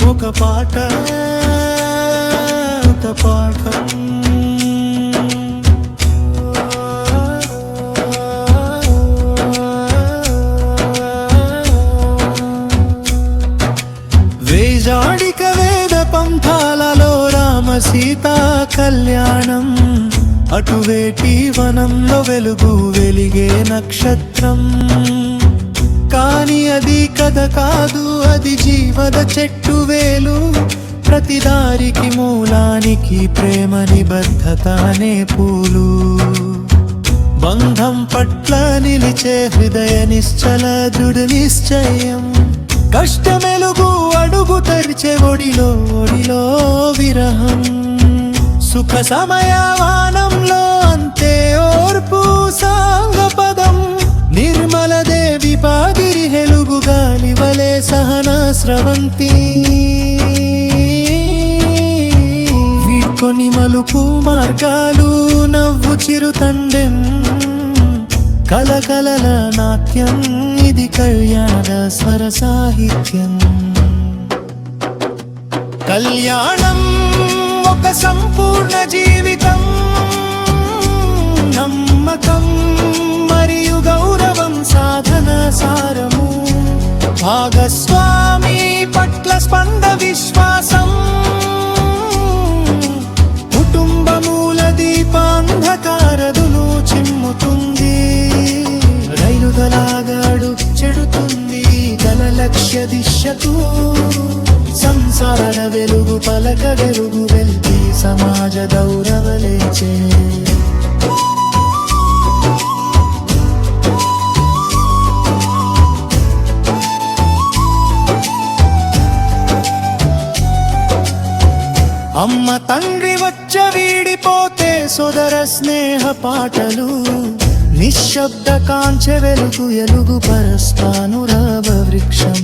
ఒక పాట ఒక పాఠం వేజాడిక వేద పంథాలలో రామ సీతా కళ్యాణం అటువేటి వనంలో వెలుగు వెలిగే నక్షత్రం కాని అది కథ కాదు అది జీవద చెట్టు వేలు ప్రతి దారికి మూలానికి ప్రేమ నిబద్ధతనే పూలు బంధం పట్ల నిలిచే హృదయ నిశ్చల దృఢ నిశ్చయం కష్టమెలుగు అడుగు తెరిచే ఒడిలో విరహం సుఖ సమయవానంలో అంతే ఓర్పు సాంగపదం నిర్మల దేవి పాదిరి హెలుగు గాలి వలె సహన స్రవంతి వీడ్కొని మలుపు మార్గాలు నవ్వు చిరుతండెం కలకలల నాట్యం ఇది కళ్యాణ స్వర సాహిత్యం కళ్యాణం ఒక సంపూర్ణ జీవితం నమ్మకం మరియు గౌరవం సాధన సారము భాగస్వామి పట్ల స్పంద విశ్వాసం కుటుంబమూల దీపాంధకారదును చిమ్ముతుంది రైలుదలాగాడు చెడుతుంది గల లక్ష్య దిశకు సంసార వెలుగు పలక వెలుగు వెల్కి సమాజ దౌరవలేచే అమ్మ తండ్రి వచ్చ వీడిపోతే సోదర స్నేహ పాటలు నిశ్శబ్ద కాంచె వెలుగు ఎలుగు పరస్పానురావ వృక్షం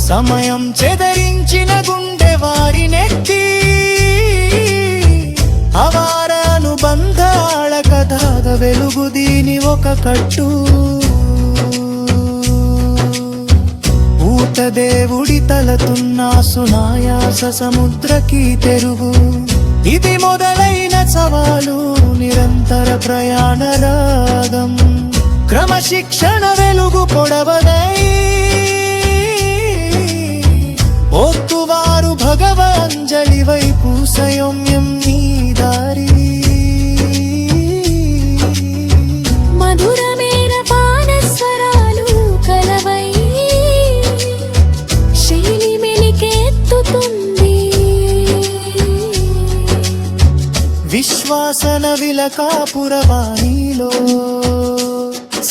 సమయం చెదరించిన గుండె వారి నెట్టి అవార అనుబంధాల కథాద వెలుగు దీని ఒక కట్టు ఊట దేవుడి తలతున్న సునాయాస సముద్రకి తెరుగు ఇది మొదలైన సవాలు నిరంతర ప్రయాణ రాగం క్రమశిక్షణ వెలుగు పొడవదై ఓత్తువారు భగవాంజలి వైపు సంయమ్యం నీ దారి మధురమైన పానస్వరాలు కలవై శైలి మెలికెత్తుతుంది విశ్వాసన విలకాపురవాణిలో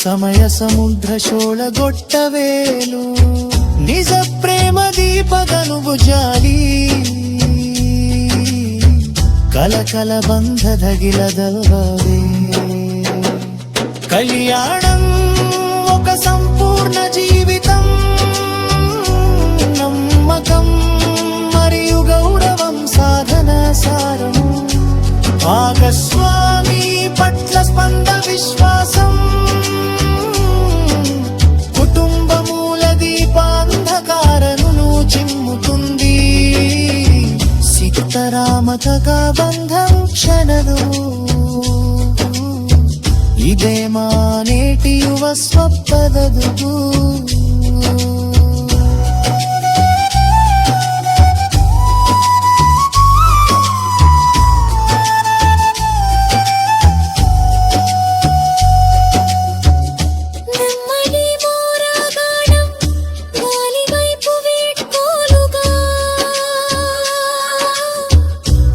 సమయ సముద్ర షోళగొట్టవేలు నిజ ప్రేమ దీపగనువు జాలి కలకల బంధదగిలదవే కళ్యాణం ఒక సంపూర్ణ జీవితం నమ్మకం మరియు గౌరవం సాధన సారము భాగస్వామి పట్ల స్పంద విశ్వాసం కుటుంబమూల దీపాంధకారను చిమ్ముతుంది సీతారామతగా బంధం క్షణలు ఇదే మా నేటి యువ స్వప్నదదుగు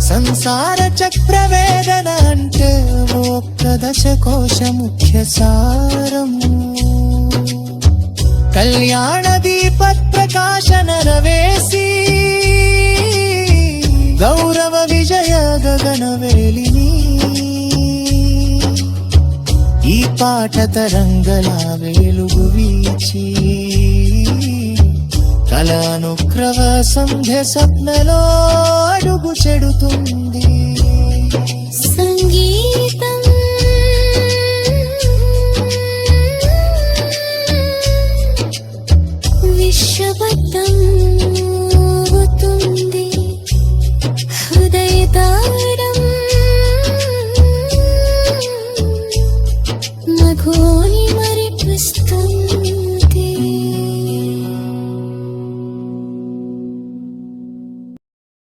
సంసార చక్రవేదన అంటే ఒక్క దశకోశ ముఖ్య సారము కళ్యాణ దీప ప్రకాశన రవేసి గౌరవ విజయ గగన వేలిని ఈ పాట తరంగల వెలుగు వీచి కళానుక్రవ సంధ్య స్వప్నలో అడుగు చెడుతుంది. సంగీతం విశ్వబద్ధం అవుతుంది. హృదయతారం మఘో